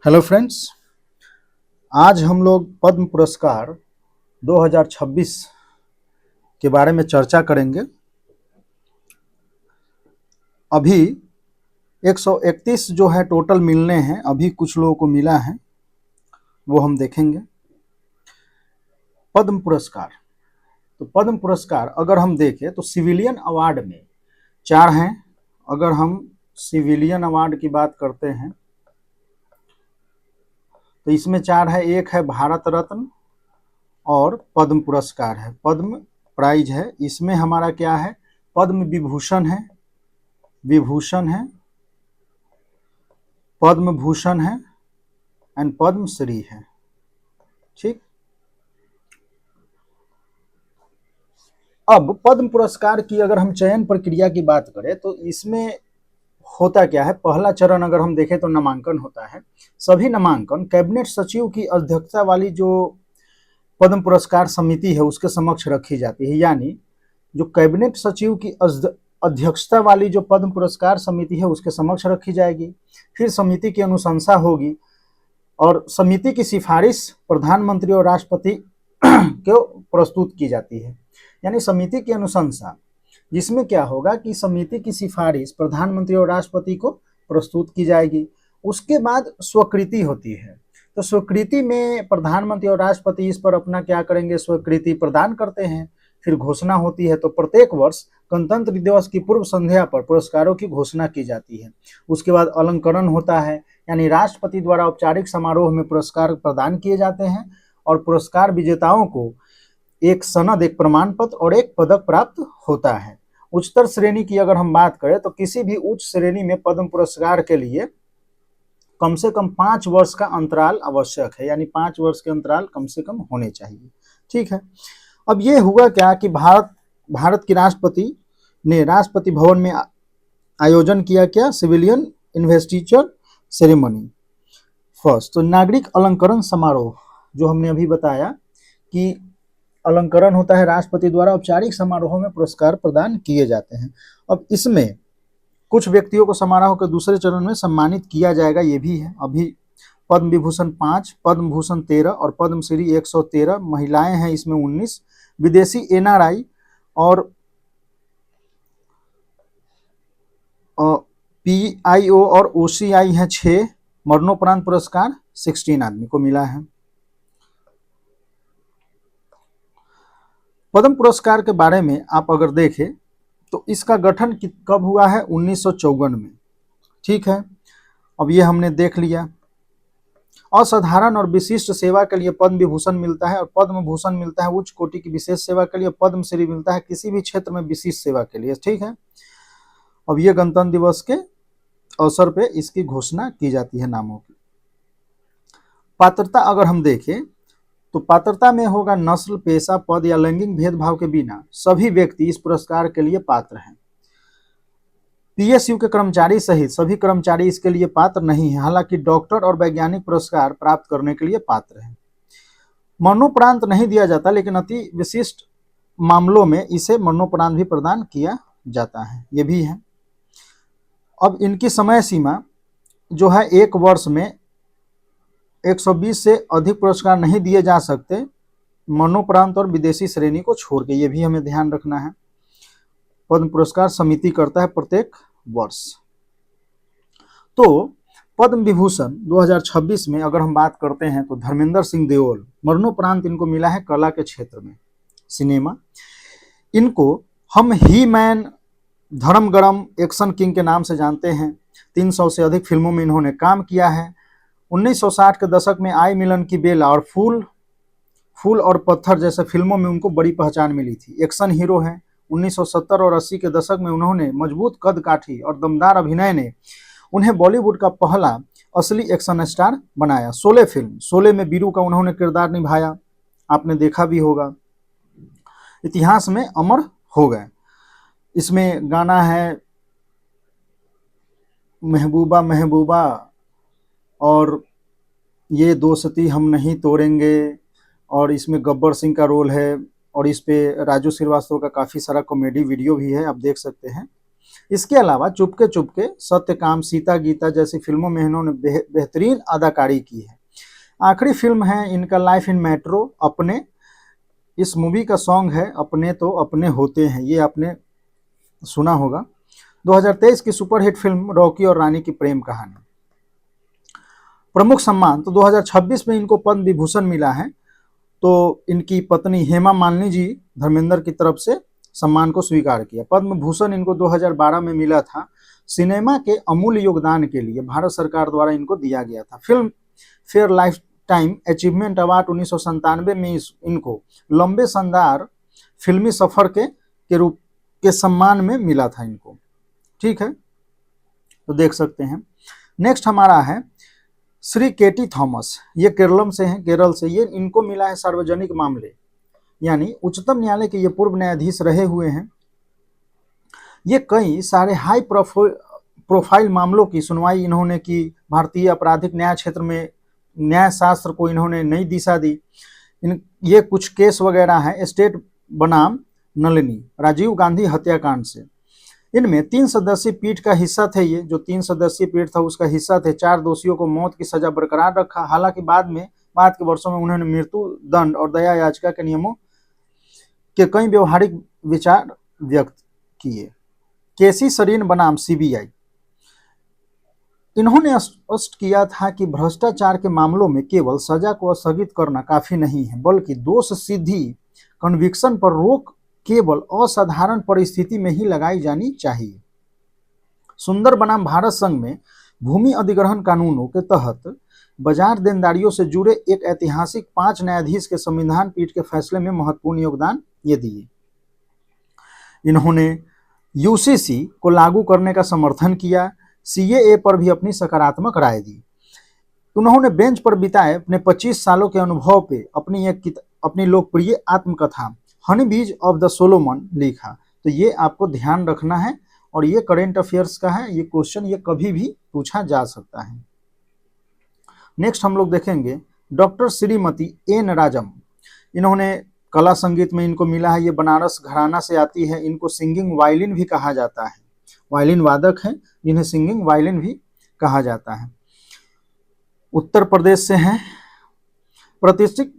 Hello friends, आज हम लोग पद्म पुरस्कार 2026 के बारे में चर्चा करेंगे। अभी 131 जो है टोटल मिलने हैं, अभी कुछ लोगों को मिला है, वो हम देखेंगे। पद्म पुरस्कार, तो पद्म पुरस्कार अगर हम देखें तो सिविलियन अवार्ड में 4 हैं। अगर हम सिविलियन अवार्ड की बात करते हैं तो इसमें 4 है। एक है भारत रत्न और पद्म पुरस्कार है, पद्म प्राइज है। इसमें हमारा क्या है, पद्म विभूषण है, पद्म भूषण है एंड पद्म श्री है। ठीक, अब पद्म पुरस्कार की अगर हम चयन प्रक्रिया की बात करें तो इसमें होता क्या है, पहला चरण अगर हम देखें तो नामांकन होता है। सभी नामांकन कैबिनेट सचिव की अध्यक्षता वाली जो पद्म पुरस्कार समिति है उसके समक्ष रखी जाती है। यानी जो कैबिनेट सचिव की अध्यक्षता वाली जो पद्म पुरस्कार समिति है उसके समक्ष रखी जाएगी। फिर समिति की अनुशंसा होगी और समिति की सिफारिश प्रधानमंत्री और राष्ट्रपति को प्रस्तुत की जाती है। यानी समिति की अनुशंसा, जिसमें क्या होगा कि समिति की सिफारिश प्रधानमंत्री और राष्ट्रपति को प्रस्तुत की जाएगी। उसके बाद स्वीकृति होती है। तो स्वीकृति में प्रधानमंत्री और राष्ट्रपति इस पर अपना क्या करेंगे, स्वीकृति प्रदान करते हैं। फिर घोषणा होती है। तो प्रत्येक वर्ष गणतंत्र दिवस की पूर्व संध्या पर पुरस्कारों की घोषणा की जाती है। उसके बाद अलंकरण होता है, यानी राष्ट्रपति द्वारा औपचारिक समारोह में पुरस्कार प्रदान किए जाते हैं और पुरस्कार विजेताओं को एक सनद, एक प्रमाण पत्र और एक पदक प्राप्त होता है। उच्चतर श्रेणी की अगर हम बात करें तो किसी भी उच्च श्रेणी में पद्म पुरस्कार के लिए कम से कम 5 वर्ष का अंतराल आवश्यक है, यानी 5 वर्ष के अंतराल कम से कम होने चाहिए। ठीक है, अब ये हुआ क्या कि भारत की राष्ट्रपति ने राष्ट्रपति भवन में आयोजन किया क्या, सिविलियन इन्वेस्टिचर सेरेमनी फर्स्ट। तो नागरिक अलंकरण समारोह, जो हमने अभी बताया कि अलंकरण होता है, राष्ट्रपति द्वारा औपचारिक समारोह में पुरस्कार प्रदान किए जाते हैं। अब इसमें कुछ व्यक्तियों को समारोह के दूसरे चरण में सम्मानित किया जाएगा, ये भी है। अभी पद्म विभूषण 5, पद्म भूषण 13 और पद्मश्री 113, महिलाएं हैं इसमें 19, विदेशी एनआरआई और पीआईओ और ओसीआई है 6, मरणोपरांत पुरस्कार 16 आदमी को मिला है। पद्म पुरस्कार के बारे में आप अगर देखें तो इसका गठन कब हुआ है, 1954 में। ठीक है, अब ये हमने देख लिया। असाधारण और विशिष्ट सेवा के लिए पद्म विभूषण मिलता है और पद्म भूषण मिलता है उच्च कोटि की विशेष सेवा के लिए। पद्मश्री मिलता है किसी भी क्षेत्र में विशिष्ट सेवा के लिए। ठीक है, अब ये गणतंत्र दिवस के अवसर पे इसकी घोषणा की जाती है नामों की। पात्रता अगर हम देखें तो पात्रता में होगा नस्ल, पेशा, पद या लैंगिक भेदभाव के बिना सभी व्यक्ति इस पुरस्कार के लिए पात्र हैं। पीएसयू के कर्मचारी सहित सभी कर्मचारी इसके लिए पात्र नहीं है, हालांकि डॉक्टर और वैज्ञानिक पुरस्कार प्राप्त करने के लिए पात्र हैं। मरणोपरांत नहीं दिया जाता, लेकिन अति विशिष्ट मामलों में इसे मरणोपरांत भी प्रदान किया जाता है, ये भी है। अब इनकी समय सीमा जो है, 1 वर्ष में 120 से अधिक पुरस्कार नहीं दिए जा सकते, मरणोपरांत और विदेशी श्रेणी को छोड़ के, ये भी हमें ध्यान रखना है। पद्म पुरस्कार समिति करता है प्रत्येक वर्ष। तो पद्म विभूषण 2026 में अगर हम बात करते हैं तो धर्मेंद्र सिंह देओल, मरणोपरांत इनको मिला है कला के क्षेत्र में, सिनेमा। इनको हम ही मैन, धर्मगरम, एक्शन किंग के नाम से जानते हैं। 300 से अधिक फिल्मों में इन्होंने काम किया है। 1960 के दशक में आई मिलन की बेला और फूल और पत्थर जैसे फिल्मों में उनको बड़ी पहचान मिली थी। एक्शन हीरो हैं। 1970 और 80 के दशक में उन्होंने मजबूत कदकाठी और दमदार अभिनय ने उन्हें बॉलीवुड का पहला असली एक्शन स्टार बनाया। शोले में वीरू का उन्होंने किरदार निभाया, आपने देखा भी होगा, इतिहास में अमर हो गए। इसमें गाना है महबूबा महबूबा और ये दोस्ती हम नहीं तोड़ेंगे, और इसमें गब्बर सिंह का रोल है और इस पे राजू श्रीवास्तव का काफ़ी सारा कॉमेडी वीडियो भी है, आप देख सकते हैं। इसके अलावा चुपके चुपके, सत्यकाम, सीता गीता जैसी फिल्मों में इन्होंने बेहतरीन अदाकारी की है। आखिरी फिल्म है इनका लाइफ इन मेट्रो, अपने। इस मूवी का सॉन्ग है अपने तो अपने होते हैं, ये आपने सुना होगा। 2023 की सुपरहिट फिल्म रॉकी और रानी की प्रेम कहानी। प्रमुख सम्मान तो 2026 में इनको पद्म विभूषण मिला है। तो इनकी पत्नी हेमा मालिनी जी धर्मेंद्र की तरफ से सम्मान को स्वीकार किया। पद्म भूषण इनको 2012 में मिला था। सिनेमा के अमूल्य योगदान के लिए भारत सरकार द्वारा इनको दिया गया था। Film fair life time achievement award 1997 में इनको लंबे शानदार फिल्मी सफर के रूप के सम्मान में मिला था इनको। ठीक है, तो देख सकते हैं। नेक्स्ट हमारा है श्री केटी थॉमस, ये केरल से हैं, केरल से। ये इनको मिला है सार्वजनिक मामले, यानी उच्चतम न्यायालय के ये पूर्व न्यायाधीश रहे हुए हैं। ये कई सारे हाई प्रोफाइल मामलों की सुनवाई इन्होंने की। भारतीय आपराधिक न्याय क्षेत्र में न्याय शास्त्र को इन्होंने नई दिशा दी। ये कुछ केस वगैरह हैं स्टेट बनाम नलिनी, राजीव गांधी हत्याकांड से। इनमें 3 सदस्यीय पीठ का हिस्सा थे। ये जो 3 सदस्यीय पीठ था उसका हिस्सा थे। 4 दोषियों को मौत की सजा बरकरार रखा। हालांकि बाद के वर्षों में उन्होंने मृत्यु दंड और दया याचिका के नियमों के कई व्यवहारिक विचार व्यक्त किए। केसी शरीन बनाम सीबीआई, इन्होंने स्पष्ट किया था कि भ्रष्टाचार के मामलों में केवल सजा को स्थगित करना काफी नहीं है, बल्कि दोष सिद्धि कन्विक्शन पर रोक केवल असाधारण परिस्थिति में ही लगाई जानी चाहिए। सुंदर बनाम भारत संघ में भूमि अधिग्रहण कानूनों के तहत बाजार देनदारियों से जुड़े एक ऐतिहासिक 5 न्यायाधीश के संविधान पीठ के फैसले में महत्वपूर्ण योगदान ये दिए। इन्होंने यूसीसी को लागू करने का समर्थन किया। सीएए पर भी अपनी सकारात्मक राय दी। उन्होंने बेंच पर बिताए अपने 25 सालों के अनुभव पे अपनी लोकप्रिय आत्मकथा हनी बीज ऑफ द सोलोमन लिखा। तो ये आपको ध्यान रखना है और ये करेंट अफेयर्स का है, ये क्वेश्चन ये कभी भी पूछा जा सकता है। नेक्स्ट हम लोग देखेंगे डॉक्टर श्रीमती एन राजम। इन्होंने कला संगीत में इनको मिला है। ये बनारस घराना से आती है। इनको सिंगिंग वायलिन भी कहा जाता है। वायलिन वादक हैं जिन्हें सिंगिंग वायलिन भी कहा जाता है। उत्तर प्रदेश से हैं। प्रतिष्ठित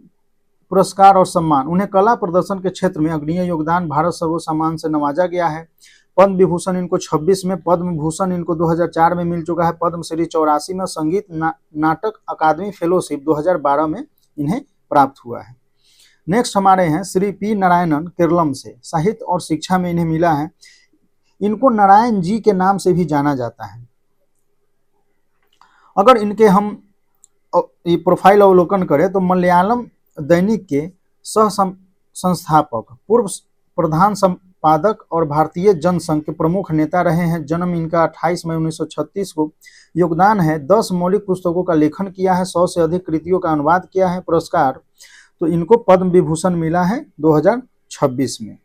पुरस्कार और सम्मान, उन्हें कला प्रदर्शन के क्षेत्र में अग्रणीय योगदान भारत सर्वोच्च सम्मान से नवाजा गया है। पद्म विभूषण इनको 26 में, पद्म भूषण इनको 2004 में मिल चुका है। पद्मश्री 84 में, संगीत नाटक अकादमी फेलोशिप 2012 में इन्हें प्राप्त हुआ है। नेक्स्ट हमारे हैं श्री पी नारायणन, केरलम से। साहित्य और शिक्षा में इन्हें मिला है। इनको नारायण जी के नाम से भी जाना जाता है। अगर इनके हम प्रोफाइल अवलोकन करें तो मलयालम दैनिक के सह संस्थापक, पूर्व प्रधान संपादक और भारतीय जनसंघ के प्रमुख नेता रहे हैं। जन्म इनका 28 मई 1936 को। योगदान है 10 मौलिक पुस्तकों का लेखन किया है। 100 से अधिक कृतियों का अनुवाद किया है। पुरस्कार तो इनको पद्म विभूषण मिला है 2026 में।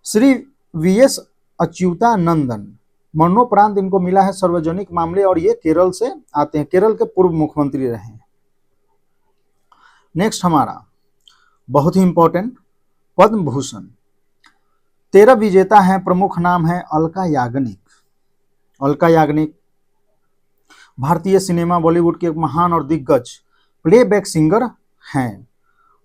श्री वीएस अच्युतानंदन, मरणोपरांत इनको मिला है सार्वजनिक मामले और ये केरल से आते हैं। केरल के पूर्व मुख्यमंत्री रहे हैं। नेक्स्ट हमारा बहुत ही इंपॉर्टेंट पद्म भूषण 13 विजेता हैं। प्रमुख नाम है अलका याग्निक। अलका याग्निक भारतीय सिनेमा बॉलीवुड के एक महान और दिग्गज प्लेबैक सिंगर हैं।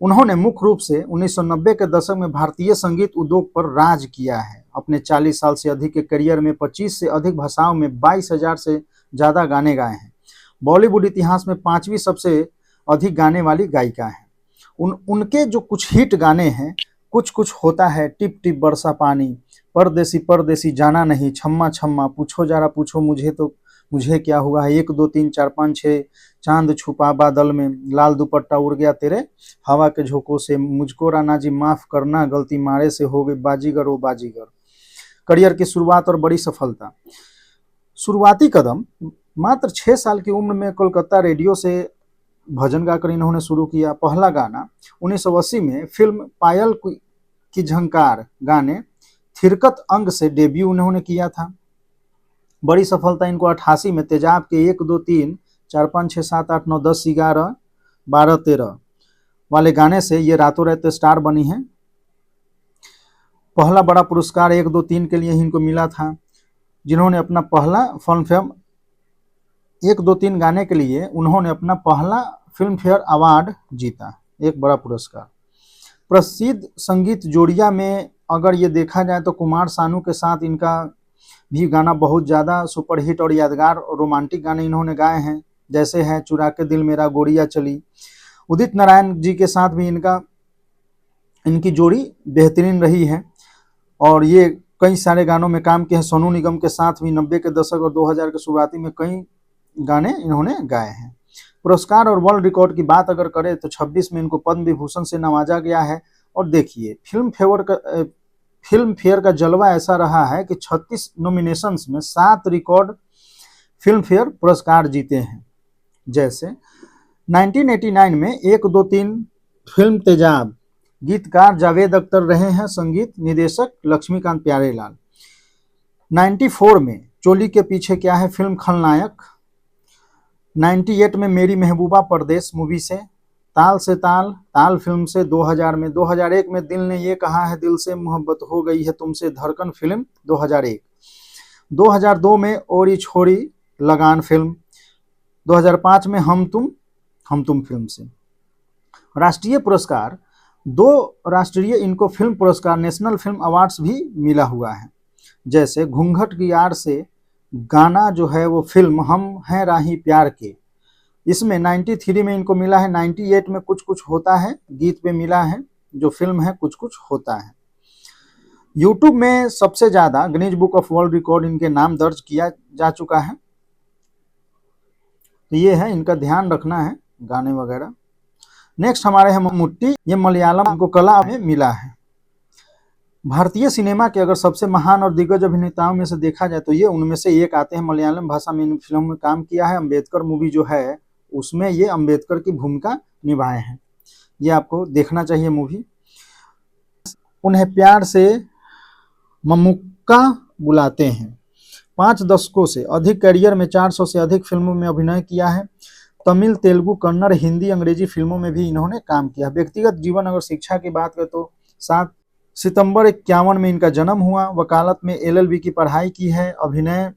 उन्होंने मुख्य रूप से 1990 के दशक में भारतीय संगीत उद्योग पर राज किया है। अपने 40 साल से अधिक के करियर में 25 से अधिक भाषाओं में 22,000 से ज़्यादा गाने गाए हैं। बॉलीवुड इतिहास में 5वीं सबसे अधिक गाने वाली गायिका हैं। उनके जो कुछ हिट गाने हैं, कुछ कुछ होता है, टिप टिप बरसा पानी, परदेसी परदेसी, जाना नहीं, छम्मा छम्मा, पूछो जरा पूछो मुझे तो मुझे क्या हुआ है, 1 2 3 4 5 6, चांद छुपा बादल में, लाल दुपट्टा उड़ गया तेरे हवा के झोंकों से, मुझको राना जी माफ करना, गलती मारे से हो गई, बाजीगर ओ बाजीगर। करियर की शुरुआत और बड़ी सफलता। शुरुआती कदम मात्र 6 साल की उम्र में कोलकाता रेडियो से भजन गाकर इन्होंने शुरू किया। पहला गाना 1980 में फिल्म पायल की झंकार गाने थिरकत अंग से डेब्यू उन्होंने किया था। बड़ी सफलता इनको 88 में तेजाब के 1 2 3 4 5 6 7 8 9 10 11 12 13 वाले गाने से ये रातों रात स्टार बनी हैं। पहला बड़ा पुरस्कार 1, 2, 3 के लिए ही इनको मिला था, जिन्होंने अपना पहला फिल्म फेयर 1, 2, 3 गाने के लिए उन्होंने अपना पहला फिल्म फेयर अवार्ड जीता, एक बड़ा पुरस्कार। प्रसिद्ध संगीत जोड़िया में अगर ये देखा जाए तो कुमार सानू के साथ इनका भी गाना बहुत ज़्यादा सुपरहिट और यादगार और रोमांटिक गाने इन्होंने गाए हैं, जैसे है चुरा के दिल मेरा गोरिया चली। उदित नारायण जी के साथ भी इनकी जोड़ी बेहतरीन रही है और ये कई सारे गानों में काम किए हैं। सोनू निगम के साथ भी 90 के दशक और 2000 के शुरुआती में कई गाने इन्होंने गाए हैं। पुरस्कार और वर्ल्ड रिकॉर्ड की बात अगर करें तो 26 में इनको पद्म विभूषण से नवाजा गया है। और देखिए फिल्म फेयर का जलवा ऐसा रहा है कि 36 नॉमिनेशंस में 7 रिकॉर्ड फिल्म फेयर पुरस्कार जीते हैं। जैसे 1989 में 1, 2, 3 फिल्म तेजाब, गीतकार जावेद अख्तर रहे हैं, संगीत निदेशक लक्ष्मीकांत प्यारेलाल। 94 में चोली के पीछे क्या है फिल्म खलनायक। 98 में मेरी महबूबा परदेस मूवी से। ताल से ताल फिल्म से 2000 में। 2001 में दिल ने ये कहा है दिल से मोहब्बत हो गई है तुमसे धड़कन फिल्म 2001। 2002 में ओरी छोरी लगान फिल्म। 2005 में हम तुम फिल्म से। राष्ट्रीय पुरस्कार 2 राष्ट्रीय इनको फिल्म पुरस्कार नेशनल फिल्म अवार्ड्स भी मिला हुआ है। जैसे घूंघट की आड़ से गाना जो है वो फिल्म हम हैं राही प्यार के, इसमें 93 में इनको मिला है। 98 में कुछ कुछ होता है गीत पे मिला है, जो फिल्म है कुछ कुछ होता है। यूट्यूब में सबसे ज़्यादा Guinness book of world record इनके नाम दर्ज किया जा चुका है। तो ये है, इनका ध्यान रखना है गाने वगैरह। नेक्स्ट हमारे हैं मम्मूटी, ये मलयालम को कला में मिला है। भारतीय सिनेमा के अगर सबसे महान और दिग्गज अभिनेताओं में से देखा जाए तो ये उनमें से एक आते हैं। मलयालम भाषा में इन फिल्मों में काम किया है। अम्बेडकर मूवी जो है उसमें ये अम्बेडकर की भूमिका निभाए हैं, ये आपको देखना चाहिए मूवी। उन्हें प्यार से मम्मुक्का बुलाते हैं। 5 दशकों से अधिक करियर में 400 से अधिक फिल्मों में अभिनय किया है। तमिल, तेलुगु, कन्नड़, हिंदी, अंग्रेजी फिल्मों में भी इन्होंने काम किया। व्यक्तिगत जीवन अगर शिक्षा की बात करें तो 7 सितंबर 51 में इनका जन्म हुआ। वकालत में LLB की पढ़ाई की है। अभिनय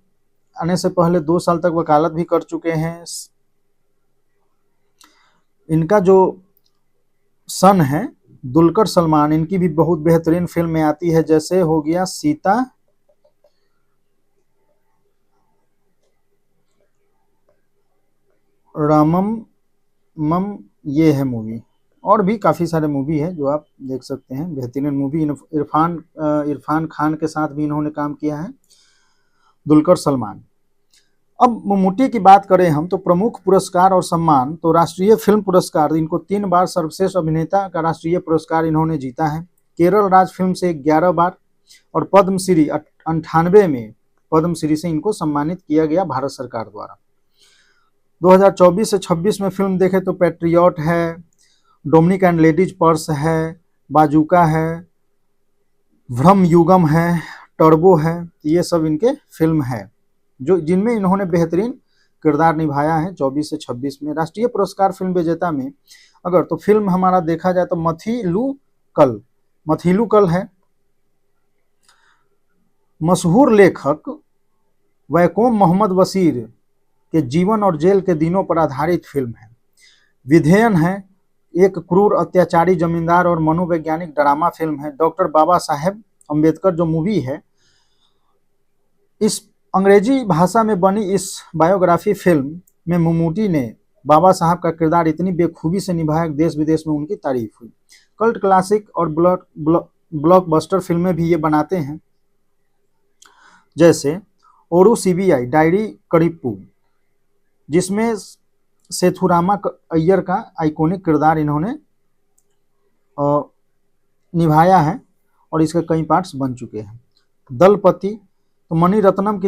आने से पहले 2 साल तक वकालत भी कर चुके हैं। इनका जो सन है दुलकर सलमान, इनकी भी बहुत बेहतरीन फिल्म में आती है, जैसे हो गया सीता रामम, ये है मूवी। और भी काफ़ी सारे मूवी है जो आप देख सकते हैं, बेहतरीन मूवी। इरफान खान के साथ भी इन्होंने काम किया है, दुलकर सलमान। अब मम्मूटी की बात करें हम तो प्रमुख पुरस्कार और सम्मान तो राष्ट्रीय फिल्म पुरस्कार, इनको 3 बार सर्वश्रेष्ठ अभिनेता का राष्ट्रीय पुरस्कार इन्होंने जीता है। केरल राज फिल्म से 11 बार और पद्मश्री 98 में पद्मश्री से इनको सम्मानित किया गया भारत सरकार द्वारा। 2024 से 26 में फिल्म देखें तो पैट्रियट है, डोमिनिक एंड लेडीज पर्स है, बाजूका है, भ्रम युगम है, टर्बो है, ये सब इनके फिल्म है जो जिनमें इन्होंने बेहतरीन किरदार निभाया है। 24 से 26 में राष्ट्रीय पुरस्कार फिल्म विजेता में अगर तो फिल्म हमारा देखा जाए तो मथिलू कल है। मशहूर लेखक वैकोम मोहम्मद बशीर के जीवन और जेल के दिनों पर आधारित फिल्म है। विधेयन है, एक क्रूर अत्याचारी जमींदार और मनोवैज्ञानिक ड्रामा फिल्म है। डॉक्टर बाबा साहेब अम्बेडकर जो मूवी है, इस अंग्रेजी भाषा में बनी इस बायोग्राफी फिल्म में मम्मूटी ने बाबा साहब का किरदार इतनी बेखूबी से निभाया कि देश विदेश में उनकी तारीफ हुई। कल्ट क्लासिक और ब्लॉकबस्टर फिल्में भी ये बनाते हैं, जैसे ओरू CBI डायरी करिप्पू, जिसमें सेथुरामा अय्यर का आइकॉनिक किरदार इन्होंने निभाया है और इसके कई पार्ट्स बन चुके हैं। दलपति तो मणिरत्नम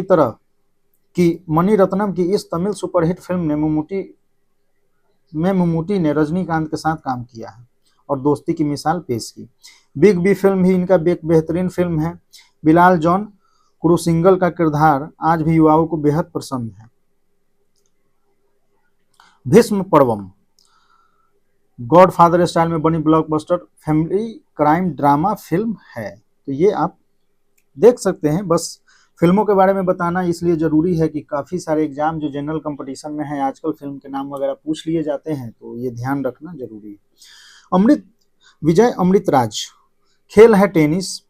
की इस तमिल सुपरहिट फिल्म ने मम्मूटी ने रजनीकांत के साथ काम किया है और दोस्ती की मिसाल पेश की। बिग बी फिल्म भी इनका बेहतरीन फिल्म है। बिलाल जॉन क्रूसिंगल का किरदार आज भी युवाओं को बेहद पसंद है। भीष्म पर्वम गॉडफादर स्टाइल में बनी blockbuster family crime drama film है। तो ये आप देख सकते हैं। बस फिल्मों के बारे में बताना इसलिए ज़रूरी है कि काफ़ी सारे एग्जाम जो जनरल कंपटीशन में है आजकल फिल्म के नाम वगैरह पूछ लिए जाते हैं, तो ये ध्यान रखना जरूरी है। विजय अमृतराज, खेल है टेनिस।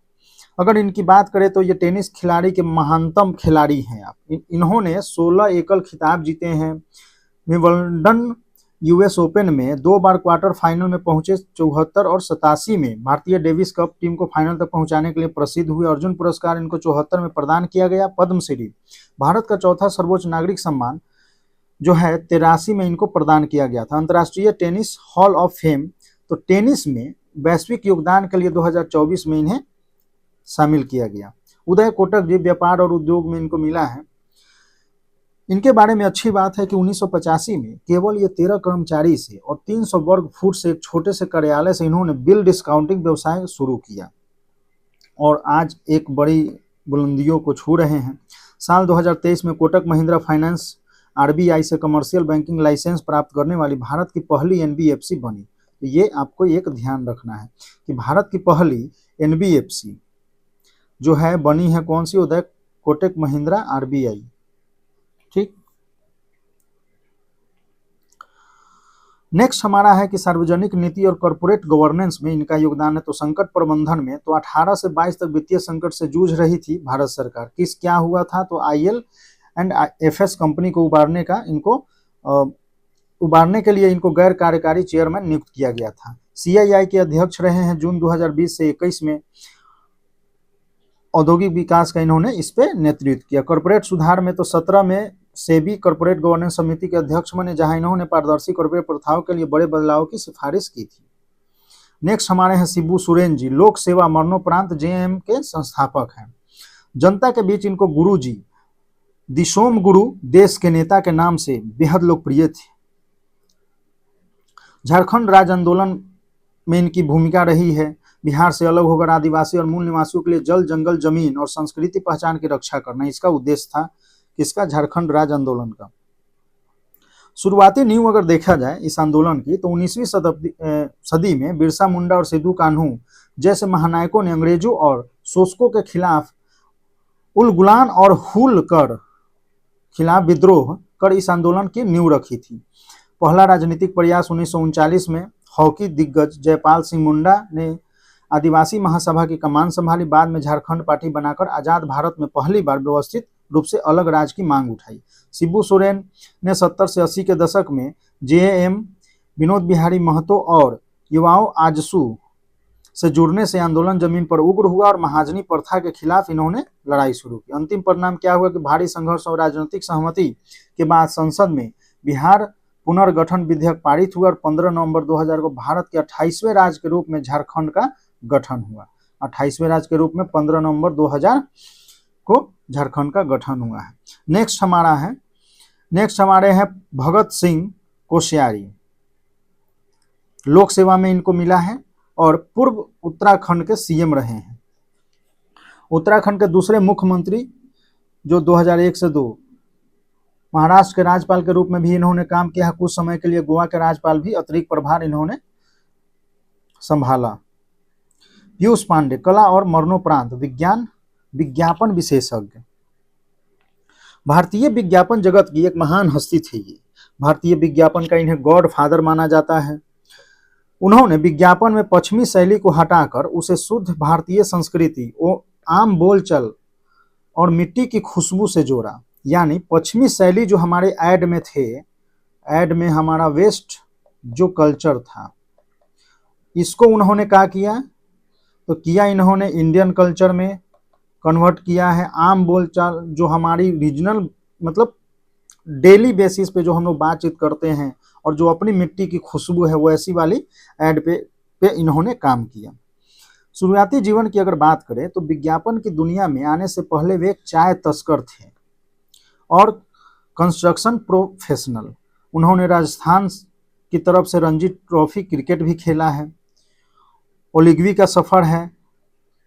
अगर इनकी बात करें तो ये टेनिस खिलाड़ी के महानतम खिलाड़ी हैं आप। इन्होंने 16 एकल खिताब जीते हैं। विंबलडन यूएस ओपन में 2 बार क्वार्टर फाइनल में पहुंचे। 74 और 87 में भारतीय डेविस कप टीम को फाइनल तक पहुंचाने के लिए प्रसिद्ध हुए। अर्जुन पुरस्कार इनको 74 में प्रदान किया गया। पद्मश्री, भारत का चौथा सर्वोच्च नागरिक सम्मान जो है 83 में इनको प्रदान किया गया था। अंतर्राष्ट्रीय टेनिस हॉल ऑफ फेम, तो टेनिस में वैश्विक योगदान के लिए 2024 में इन्हें शामिल किया गया। उदय कोटक जी, व्यापार और उद्योग में इनको मिला है। इनके बारे में अच्छी बात है कि 1985 में केवल ये 13 कर्मचारी से और 300 वर्ग फुट से एक छोटे से कार्यालय से इन्होंने बिल डिस्काउंटिंग व्यवसाय शुरू किया और आज एक बड़ी बुलंदियों को छू रहे हैं। साल 2023 में कोटक महिंद्रा फाइनेंस आरबीआई से कमर्शियल बैंकिंग लाइसेंस प्राप्त करने वाली भारत की पहली एनबीएफसी बनी। तो ये आपको एक ध्यान रखना है कि भारत की पहली एनबीएफसी जो है बनी है कौन सी? उदय कोटक महिंद्रा आरबीआई। ठीक, नेक्स्ट हमारा है कि सार्वजनिक नीति और कॉर्पोरेट गवर्नेंस में इनका योगदान है। तो संकट प्रबंधन में तो 18 से 22 तक वित्तीय संकट से जूझ रही थी भारत सरकार। क्या हुआ था? तो आईएल एंड एफएस कंपनी को उबारने के लिए इनको गैर कार्यकारी चेयरमैन नियुक्त किया गया था। सीआईआई के अध्यक्ष रहे हैं जून 2020 से 21 में। औद्योगिक विकास का इन्होंने इस पे नेतृत्व किया। कॉर्पोरेट सुधार में तो 17 में सेबी कॉर्पोरेट गवर्नेंस समिति के अध्यक्ष बने, जहां इन्होंने पारदर्शी कॉर्पोरेट प्रथाओं के लिए बड़े बदलाव की सिफारिश की थी। नेक्स्ट हमारे हैं शिबू सोरेन जी, लोक सेवा मरणोपरांत जेएम के संस्थापक हैं। जनता के बीच इनको गुरु जी, दिशोम गुरु, देश के नेता के नाम से बेहद लोकप्रिय थे। झारखंड राज्य आंदोलन में इनकी भूमिका रही है। बिहार से अलग होकर आदिवासी और मूल निवासियों के लिए जल, जंगल, जमीन और संस्कृति पहचान की रक्षा करना इसका उद्देश्य था। किसका? झारखंड राज्य आंदोलन का। शुरुआती नींव अगर देखा जाए इस आंदोलन की तो 19वीं सदी में बिरसा मुंडा और सिद्धू कान्हू जैसे महानायकों ने अंग्रेजों और शोषकों के खिलाफ उलगुलान और हुल कर खिलाफ विद्रोह कर इस आंदोलन की नींव रखी थी। पहला राजनीतिक प्रयास 1939 में हॉकी दिग्गज जयपाल सिंह मुंडा ने आदिवासी महासभा की कमान संभाली। बाद में झारखंड पार्टी बनाकर आजाद भारत में पहली बार व्यवस्थित रूप से अलग राज्य की मांग उठाई। शिबू सोरेन ने 70 से 80 के दशक में जेएम, विनोद बिहारी महतो और युवाओं आजसू से जुड़ने से आंदोलन जमीन पर उग्र हुआ और महाजनी प्रथा के खिलाफ इन्होंने लड़ाई शुरू की। अंतिम परिणाम क्या हुआ कि भारी संघर्ष और राजनीतिक सहमति के बाद संसद में बिहार पुनर्गठन विधेयक पारित हुआ और 15 नवंबर 2000 को भारत के 28वें राज्य के रूप में झारखंड का गठन हुआ। 28वें राज्य के रूप में 15 नवंबर 2000 को झारखंड का गठन हुआ है। नेक्स्ट हमारे हैं भगत सिंह कोश्यारी। लोक सेवा में इनको मिला है और पूर्व उत्तराखंड के सीएम रहे हैं। उत्तराखंड के दूसरे मुख्यमंत्री जो 2001 से 2, महाराष्ट्र के राज्यपाल के रूप में भी इन्होंने काम किया। कुछ समय के लिए गोवा के राज्यपाल भी अतिरिक्त प्रभार इन्होंने संभाला। पीयूष पांडे, कला और मरणोपरांत विज्ञापन विशेषज्ञ। भारतीय विज्ञापन जगत की एक महान हस्ती थे ये। भारतीय विज्ञापन का इन्हें गॉड फादर माना जाता है। उन्होंने विज्ञापन में पश्चिमी शैली को हटाकर उसे शुद्ध भारतीय संस्कृति और आम बोलचाल और मिट्टी की खुशबू से जोड़ा। यानी पश्चिमी शैली जो हमारे ऐड में थे, ऐड में हमारा वेस्ट जो कल्चर था, इसको उन्होंने क्या किया? तो किया इन्होंने इंडियन कल्चर में कन्वर्ट किया है। आम बोलचाल जो हमारी रीजनल मतलब डेली बेसिस पे जो हम लोग बातचीत करते हैं और जो अपनी मिट्टी की खुशबू है वो ऐसी वाली ऐड पे इन्होंने काम किया। शुरुआती जीवन की अगर बात करें तो विज्ञापन की दुनिया में आने से पहले वे एक चाय तस्कर थे और कंस्ट्रक्शन प्रोफेशनल। उन्होंने राजस्थान की तरफ से रणजी ट्रॉफी क्रिकेट भी खेला है। ओलिगवी का सफ़र है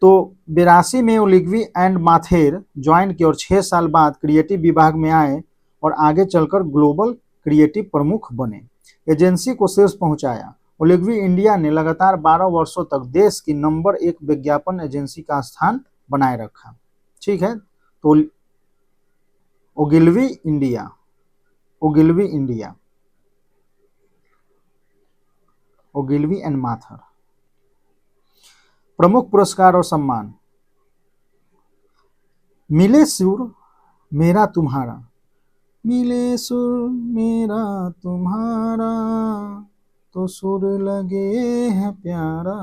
तो 82 में ओलिगवी एंड माथेर ज्वाइन किया और 6 साल बाद क्रिएटिव विभाग में आए और आगे चलकर ग्लोबल क्रिएटिव प्रमुख बने। एजेंसी को शीर्ष पहुंचाया। ओलिगवी इंडिया ने लगातार 12 वर्षों तक देश की नंबर 1 विज्ञापन एजेंसी का स्थान बनाए रखा। ठीक है, तो Ogilvy India, Ogilvy India, Ogilvy and Mather. प्रमुख पुरस्कार और सम्मान, मिले सुर मेरा तुम्हारा, मिले सुर मेरा तुम्हारा तो सुर लगे है प्यारा।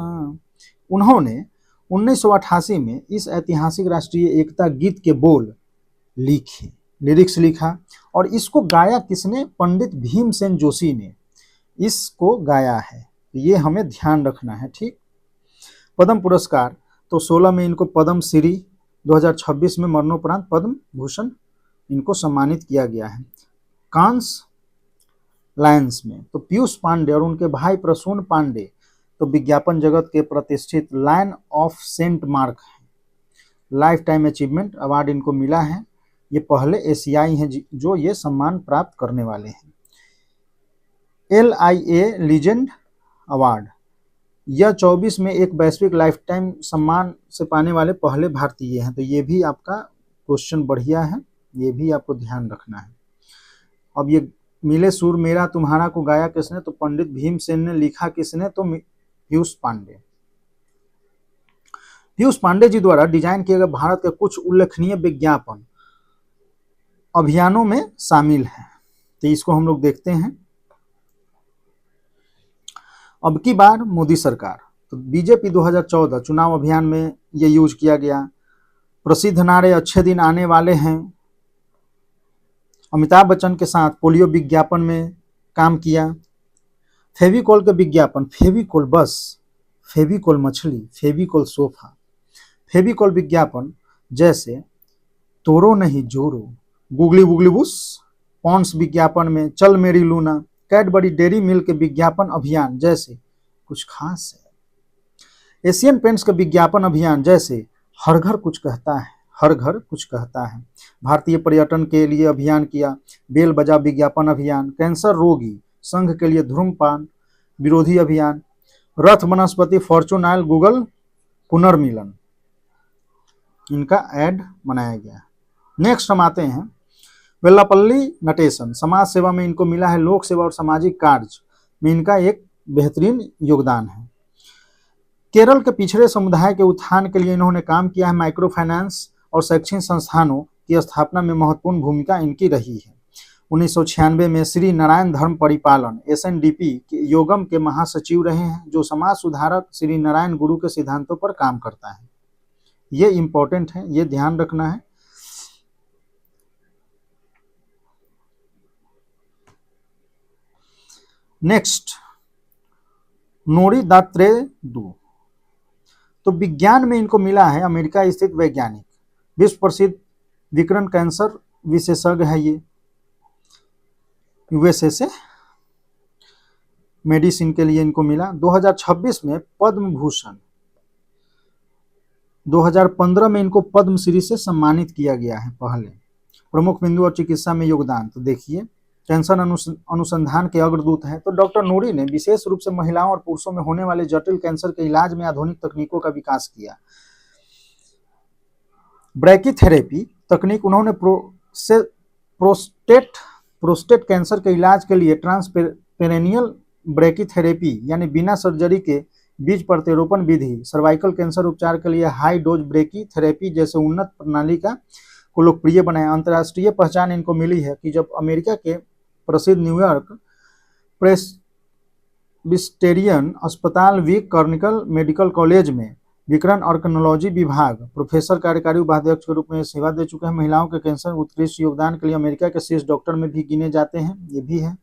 उन्होंने 1988 में इस ऐतिहासिक राष्ट्रीय एकता गीत के बोल लिखे, लिरिक्स लिखा, और इसको गाया किसने? पंडित भीमसेन जोशी ने इसको गाया है। ये हमें ध्यान रखना है। ठीक, पद्म पुरस्कार, तो 16 में इनको पद्म श्री, 2026 में मरणोपरांत पद्म भूषण इनको सम्मानित किया गया है। कांस लायंस में तो पीयूष पांडे और उनके भाई प्रसून पांडे तो विज्ञापन जगत के प्रतिष्ठित लायन ऑफ सेंट मार्क है। लाइफ टाइम अचीवमेंट अवार्ड इनको मिला है। ये पहले एशियाई हैं जो ये सम्मान प्राप्त करने वाले हैं। LIA लीजेंड अवार्ड, यह 24 में एक वैश्विक लाइफ टाइम सम्मान से पाने वाले पहले भारतीय हैं। तो ये भी आपका क्वेश्चन बढ़िया है, ये भी आपको ध्यान रखना है। अब ये मिले सुर मेरा तुम्हारा को गाया किसने? तो पंडित भीमसेन ने। लिखा किसने? तो पीयूष पांडे। पीयूष पांडे जी द्वारा डिजाइन किए गए भारत के कुछ उल्लेखनीय विज्ञापन अभियानों में शामिल है, तो इसको हम लोग देखते हैं। अब की बार मोदी सरकार, तो बीजेपी 2014 चुनाव अभियान में ये यूज किया गया। प्रसिद्ध नारे अच्छे दिन आने वाले हैं, अमिताभ बच्चन के साथ पोलियो विज्ञापन में काम किया। फेविकोल के विज्ञापन, फेविकोल बस, फेविकोल मछली, फेविकोल सोफा। फेविकोल विज्ञापन जैसे तोरो नहीं जोरो, गुगली बुगली बुस। पॉन्ड्स विज्ञापन में चल मेरी लूना। कैडबरी डेयरी मिल्क के विज्ञापन अभियान जैसे कुछ खास है। एशियन पेंट्स के विज्ञापन अभियान जैसे हर घर कुछ कहता है, हर घर कुछ कहता है। भारतीय पर्यटन के लिए अभियान किया, बेल बजा विज्ञापन अभियान। कैंसर रोगी संघ के लिए धूम्रपान विरोधी अभियान। रथ वनस्पति, फॉर्चून ऑयल, गूगल पुनर्मिलन, इनका एड बनाया गया। नेक्स्ट हम आते हैं वेल्लापल्ली नटेशन। समाज सेवा में इनको मिला है लोक सेवा और सामाजिक कार्य में इनका एक बेहतरीन योगदान है। केरल के पिछड़े समुदाय के उत्थान के लिए इन्होंने काम किया है। माइक्रो फाइनेंस और शैक्षणिक संस्थानों की स्थापना में महत्वपूर्ण भूमिका इनकी रही है। 1996 में श्री नारायण धर्म परिपालन SNDP के योगम के महासचिव रहे हैं, जो समाज सुधारक श्री नारायण गुरु के सिद्धांतों पर काम करता है। ये इंपॉर्टेंट है, ये ध्यान रखना है। नेक्स्ट, नोरी दात्रेदू, तो विज्ञान में इनको मिला है अमेरिका स्थित वैज्ञानिक, विश्व प्रसिद्ध विकिरण कैंसर विशेषज्ञ है। ये USA से मेडिसिन के लिए इनको मिला। 2026 में पद्म भूषण, 2015 में इनको पद्मश्री से सम्मानित किया गया है पहले। प्रमुख बिंदु और चिकित्सा में योगदान, तो देखिए कैंसर अनुसंधान के अग्रदूत हैं। तो डॉक्टर नूरी ने विशेष रूप से महिलाओं और पुरुषों में होने वाले जटिल कैंसर के इलाज में आधुनिक तकनीकों का विकास किया। ब्रैकीथेरेपी तकनीक, उन्होंने प्रोस्टेट कैंसर के इलाज के लिए ट्रांसपेरेनियल ब्रैकीथेरेपी यानी बिना सर्जरी के बीज प्रत्यारोपण विधि, सर्वाइकल कैंसर उपचार के लिए हाई डोज ब्रैकीथेरेपी जैसे उन्नत प्रणाली को लोकप्रिय बनाया। अंतर्राष्ट्रीय पहचान इनको मिली है कि जब अमेरिका के प्रसिद्ध न्यूयॉर्क प्रेस्बिटेरियन अस्पताल विक कार्निकल मेडिकल कॉलेज में विकिरण ऑर्गेनोलॉजी विभाग प्रोफेसर कार्यकारी उपाध्यक्ष के रूप में सेवा दे चुके हैं। महिलाओं के कैंसर उत्कृष्ट योगदान के लिए अमेरिका के शीर्ष डॉक्टर में भी गिने जाते हैं, ये भी है।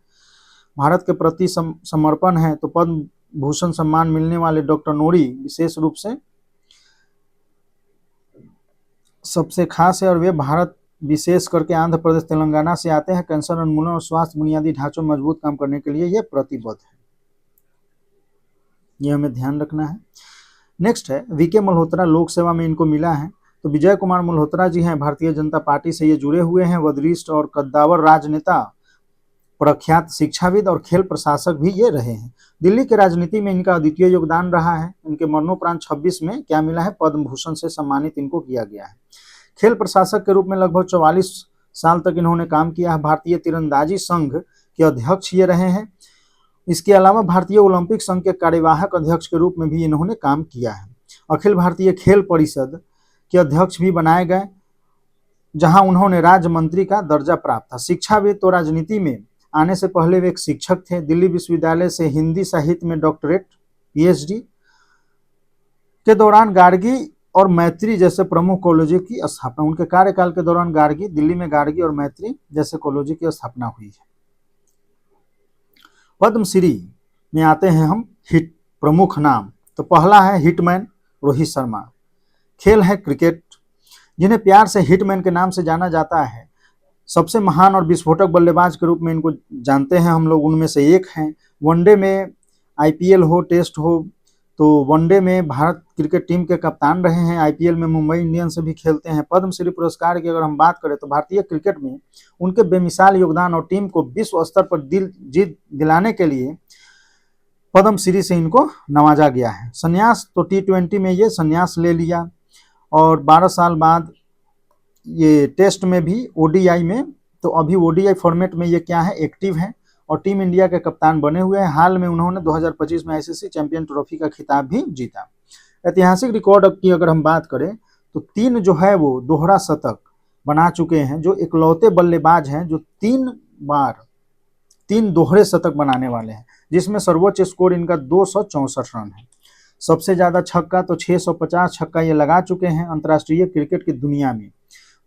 भारत के प्रति समर्पण है, तो पद्म भूषण सम्मान मिलने वाले डॉक्टर नूरी विशेष रूप से सबसे खास है, और वे भारत विशेष करके आंध्र प्रदेश तेलंगाना से आते हैं। कैंसर उन्मूलन और स्वास्थ्य बुनियादी ढांचों में मजबूत काम करने के लिए ये प्रतिबद्ध है, ये हमें ध्यान रखना है। नेक्स्ट है VK मल्होत्रा, लोक सेवा में इनको मिला है। तो विजय कुमार मल्होत्रा जी हैं, भारतीय जनता पार्टी से ये जुड़े हुए हैं। वरिष्ठ और कद्दावर राजनेता प्रख्यात शिक्षाविद और खेल प्रशासक भी ये रहे हैं। दिल्ली की राजनीति में इनका अद्वितीय योगदान रहा है। इनके मरणोपरांत 26 में क्या मिला है, पद्म भूषण से सम्मानित इनको किया गया है। खेल प्रशासक के रूप में लगभग 44 साल तक इन्होंने काम किया है। भारतीय तीरंदाजी संघ के अध्यक्ष ये रहे हैं। इसके अलावा भारतीय ओलंपिक संघ के कार्यवाहक अध्यक्ष के रूप में भी इन्होंने काम किया है। अखिल भारतीय खेल परिषद के अध्यक्ष भी बनाए गए, जहां उन्होंने राज्य मंत्री का दर्जा प्राप्त था। शिक्षाविद तो राजनीति में आने से पहले वे एक शिक्षक थे। दिल्ली विश्वविद्यालय से हिंदी साहित्य में डॉक्टरेट, पीएचडी के दौरान गार्गी और मैत्री जैसे प्रमुख कॉलेजों की स्थापना, उनके कार्यकाल के दौरान गार्गी, दिल्ली में गार्गी और मैत्री जैसे कॉलेजों की स्थापना हुई है। पद्मश्री में आते हैं हम हिट प्रमुख नाम, तो पहला है हिटमैन रोहित शर्मा। खेल है क्रिकेट, जिन्हें प्यार से हिटमैन के नाम से जाना जाता है। सबसे महान और विस्फोटक बल्लेबाज के रूप में इनको जानते हैं हम लोग, उनमें से एक हैं। वनडे में आईपीएल हो, टेस्ट हो, तो वनडे में भारत क्रिकेट टीम के कप्तान रहे हैं। आईपीएल में मुंबई इंडियंस से भी खेलते हैं। पद्मश्री पुरस्कार की अगर हम बात करें तो भारतीय क्रिकेट में उनके बेमिसाल योगदान और टीम को विश्व स्तर पर जीत दिलाने के लिए पद्मश्री से इनको नवाजा गया है। संन्यास तो T20 में ये संन्यास ले लिया और 12 साल बाद ये टेस्ट में भी, ओडीआई में, तो अभी ओडीआई फॉर्मेट में ये क्या है, एक्टिव है और टीम इंडिया के कप्तान बने हुए हैं। हाल में उन्होंने 2025 में आईसीसी चैंपियन ट्रॉफी का खिताब भी जीता। ऐतिहासिक रिकॉर्ड की अगर हम बात करें तो 3 जो है वो दोहरा शतक बना चुके हैं, जो इकलौते बल्लेबाज हैं जो 3 दोहरे शतक बनाने वाले हैं, जिसमें सर्वोच्च स्कोर इनका 264 रन है। सबसे ज्यादा छक्का तो 650 छक्का ये लगा चुके हैं अंतर्राष्ट्रीय क्रिकेट की दुनिया में।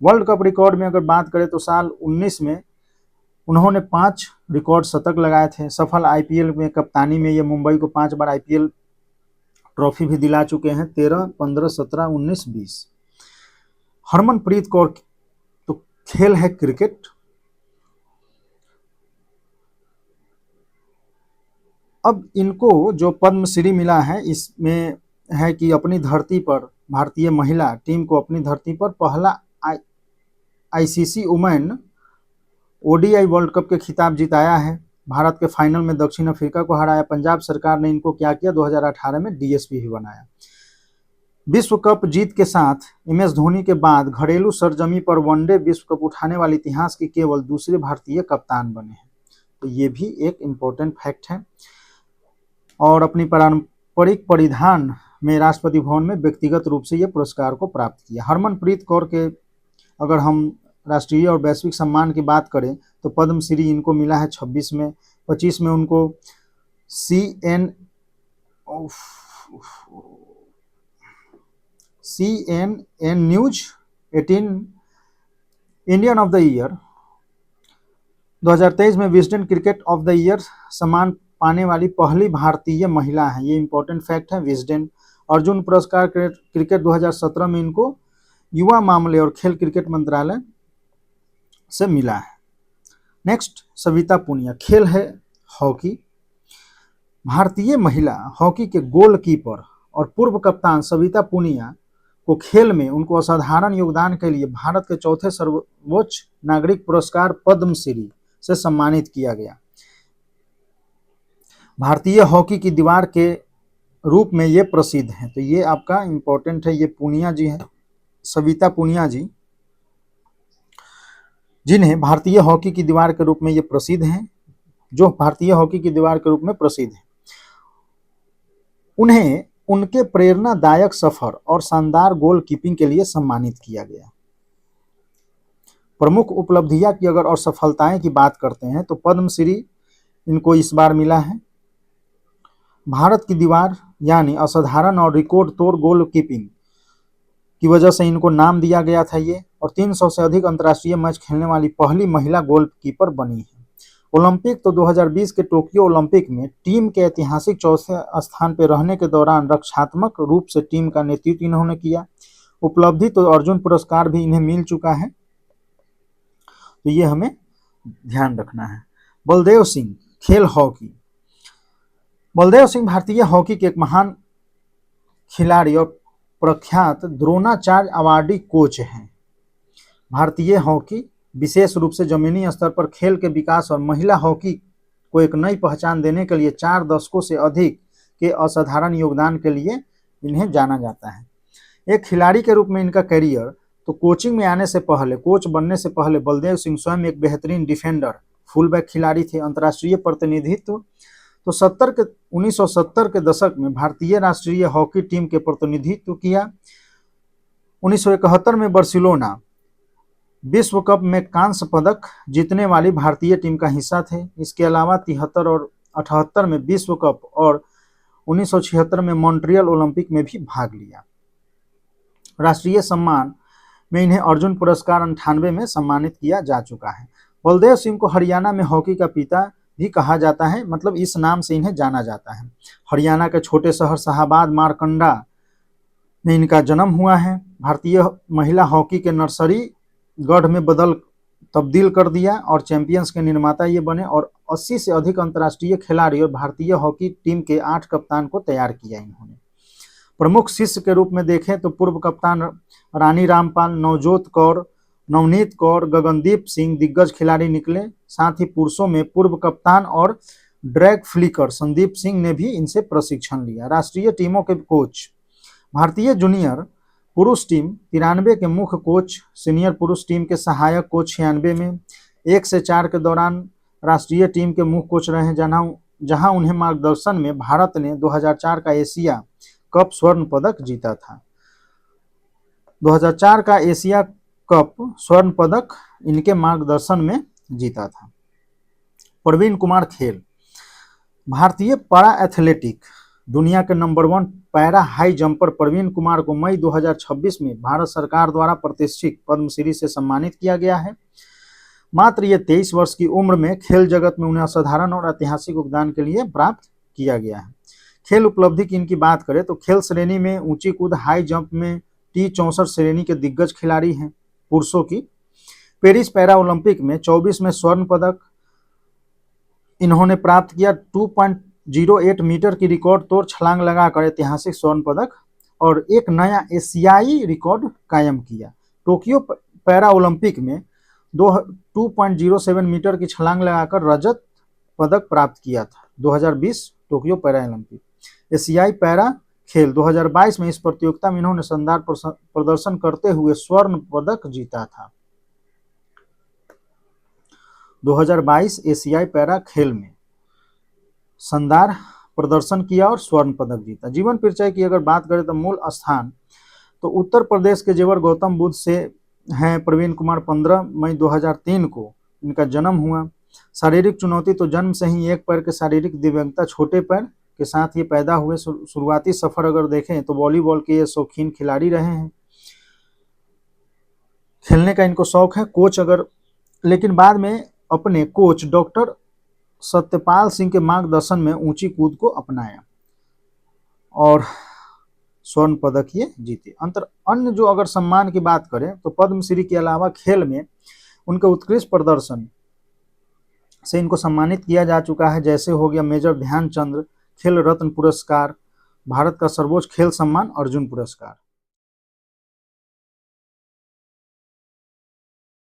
वर्ल्ड कप रिकॉर्ड में अगर बात करें तो साल 19 में उन्होंने 5 रिकॉर्ड शतक लगाए थे। सफल आईपीएल में कप्तानी में ये मुंबई को 5 बार आईपीएल ट्रॉफी भी दिला चुके हैं, 13, 15, 17, 19, 20। हरमनप्रीत कौर, तो खेल है क्रिकेट। अब इनको जो पद्मश्री मिला है इसमें है कि अपनी धरती पर भारतीय महिला टीम को अपनी धरती पर पहला ICC women ODI world cup के खिताब जिताया है। भारत के फाइनल में दक्षिण अफ्रीका को हराया। पंजाब सरकार ने इनको क्या किया, 2018 में डीएसपी ही बनाया। विश्व कप जीत के साथ एमएस धोनी के बाद घरेलू सरजमी पर वनडे विश्व कप उठाने वाले इतिहास के केवल दूसरे भारतीय कप्तान बने हैं, तो ये भी एक इम्पोर्टेंट फैक्ट है। और अपनी पारंपरिक परिधान में राष्ट्रपति भवन में व्यक्तिगत रूप से ये पुरस्कार को प्राप्त किया। हरमनप्रीत कौर के अगर हम राष्ट्रीय और वैश्विक सम्मान की बात करें तो पद्मश्री इनको मिला है 26 में। 25 में उनको CNN news 18 Indian of the year. 2023 में Wisden cricket of the year सम्मान पाने वाली पहली भारतीय महिला है, ये इंपॉर्टेंट फैक्ट है। विजडन अर्जुन पुरस्कार क्रिकेट 2017 में इनको युवा मामले और खेल क्रिकेट मंत्रालय से मिला है। नेक्स्ट, सविता पुनिया। खेल है हॉकी। भारतीय महिला हॉकी के गोलकीपर और पूर्व कप्तान सविता पुनिया को खेल में उनको असाधारण योगदान के लिए भारत के चौथे सर्वोच्च नागरिक पुरस्कार पद्मश्री से सम्मानित किया गया। भारतीय हॉकी की दीवार के रूप में ये प्रसिद्ध हैं, तो ये आपका इंपॉर्टेंट है। ये पुनिया जी हैं, सविता पुनिया जी, जिन्हें भारतीय हॉकी की दीवार के रूप में ये प्रसिद्ध हैं, जो भारतीय हॉकी की दीवार के रूप में प्रसिद्ध हैं। उन्हें उनके प्रेरणादायक सफर और शानदार गोल कीपिंग के लिए सम्मानित किया गया। प्रमुख उपलब्धियां की अगर और सफलताएं की बात करते हैं तो पद्मश्री इनको इस बार मिला है। भारत की दीवार यानी असाधारण और रिकॉर्ड तोड़ गोल कीपिंग की वजह से इनको नाम दिया गया था ये, और 300 से अधिक अंतर्राष्ट्रीय मैच खेलने वाली पहली महिला गोलकीपर बनी है। ओलंपिक तो 2020 के टोक्यो ओलंपिक में टीम के ऐतिहासिक चौथे स्थान पर रहने के दौरान रक्षात्मक रूप से टीम का नेतृत्व इन्होंने किया। उपलब्धि तो अर्जुन पुरस्कार भी इन्हें मिल चुका है, तो ये हमें ध्यान रखना है। बलदेव सिंह, खेल हॉकी। बलदेव सिंह भारतीय हॉकी के एक महान खिलाड़ी और प्रख्यात द्रोणाचार्य अवार्डी कोच हैं। भारतीय हॉकी विशेष रूप से जमीनी स्तर पर खेल के विकास और महिला हॉकी को एक नई पहचान देने के लिए 4 दशकों से अधिक के असाधारण योगदान के लिए इन्हें जाना जाता है। एक खिलाड़ी के रूप में इनका करियर, तो कोचिंग में आने से पहले, कोच बनने से पहले बलदेव सिंह स्वयं एक बेहतरीन डिफेंडर, फुल बैक खिलाड़ी थे। अंतर्राष्ट्रीय प्रतिनिधित्व तो 1970 के दशक में भारतीय राष्ट्रीय हॉकी टीम के प्रतिनिधित्व किया। 1971 में बार्सिलोना विश्व कप में कांस्य पदक जीतने वाली भारतीय टीम का हिस्सा थे। इसके अलावा 73 और 78 में विश्व कप और 1976 में मॉन्ट्रियल ओलंपिक में भी भाग लिया। राष्ट्रीय सम्मान में इन्हें अर्जुन पुरस्कार 98 में सम्मानित किया जा चुका है। बलदेव सिंह को हरियाणा में हॉकी का पिता भी कहा जाता है, मतलब इस नाम से इन्हें जाना जाता है। हरियाणा के छोटे शहर शाहबाद मारकंडा में इनका जन्म हुआ है। भारतीय महिला हॉकी के नर्सरी गढ़ में तब्दील कर दिया और चैंपियंस के निर्माता ये बने और 80 से अधिक अंतर्राष्ट्रीय खिलाड़ी और भारतीय हॉकी टीम के 8 कप्तान को तैयार किया इन्होंने। प्रमुख शिष्य के रूप में देखें तो पूर्व कप्तान रानी रामपाल, नवजोत कौर, नवनीत कौर, गगनदीप सिंह दिग्गज खिलाड़ी निकले। साथ ही पुरुषों में पूर्व कप्तान और ड्रैग फ्लिकर संदीप सिंह ने भी इनसे प्रशिक्षण लिया। राष्ट्रीय टीमों के कोच, भारतीय जूनियर पुरुष टीम 93 के मुख्य कोच, सीनियर पुरुष टीम के सहायक कोच 96 में, 1 से 4 के दौरान राष्ट्रीय टीम के मुख्य कोच रहे, जहां उन्हें मार्गदर्शन में भारत ने 2004 का एशिया कप स्वर्ण पदक जीता था। 2004 का एशिया कप स्वर्ण पदक इनके मार्गदर्शन में जीता था। प्रवीण कुमार खेल, भारतीय पैरा एथलेटिक दुनिया के number 1 para high jumper Praveen Kumar को मई 2026 में भारत सरकार द्वारा प्रतिष्ठित पद्मश्री से सम्मानित किया गया है। मात्र ये 23 वर्ष की उम्र में खेल जगत में उन्हें असाधारण और ऐतिहासिक योगदान के लिए प्राप्त किया गया है। खेल उपलब्धि की इनकी बात करें तो खेल श्रेणी में ऊंची कूद हाई जंप में T64 श्रेणी के दिग्गज खिलाड़ी हैं। पुरुषों की पेरिस पैरा ओलंपिक में 24 में स्वर्ण पदक इन्होंने प्राप्त किया। 2.08 मीटर की रिकॉर्ड तोड़ छलांग लगाकर ऐतिहासिक स्वर्ण पदक और एक नया एशियाई रिकॉर्ड कायम किया। टोक्यो पैरा ओलंपिक में 2.07 मीटर की छलांग लगाकर रजत पदक प्राप्त किया था। 2020 टोक्यो पैरा ओलंपिक। एशियाई पैरा खेल 2022 में इस प्रतियोगिता में इन्होंने शानदार प्रदर्शन करते हुए स्वर्ण पदक जीता था। 2022 एशियाई पैरा खेल में शानदार प्रदर्शन किया और स्वर्ण पदक जीता। जीवन परिचय की अगर बात करें तो मूल स्थान तो उत्तर प्रदेश के जेवर गौतम बुद्ध से हैं। प्रवीण कुमार 15 मई 2003 को इनका जन्म हुआ। शारीरिक चुनौती तो जन्म से ही एक पैर के शारीरिक दिव्यांगता, छोटे पैर के साथ ये पैदा हुए। शुरुआती सफर अगर देखें तो वॉलीबॉल के ये शौकीन खिलाड़ी रहे हैं, खेलने का इनको शौक है। कोच लेकिन बाद में अपने कोच डॉक्टर सत्यपाल सिंह के मार्गदर्शन में ऊंची कूद को अपनाया और स्वर्ण पदक ये जीते। अन्य जो अगर सम्मान की बात करें तो पद्मश्री के अलावा खेल में उनके उत्कृष्ट प्रदर्शन से इनको सम्मानित किया जा चुका है, जैसे हो गया मेजर ध्यानचंद खेल रत्न पुरस्कार, भारत का सर्वोच्च खेल सम्मान अर्जुन पुरस्कार।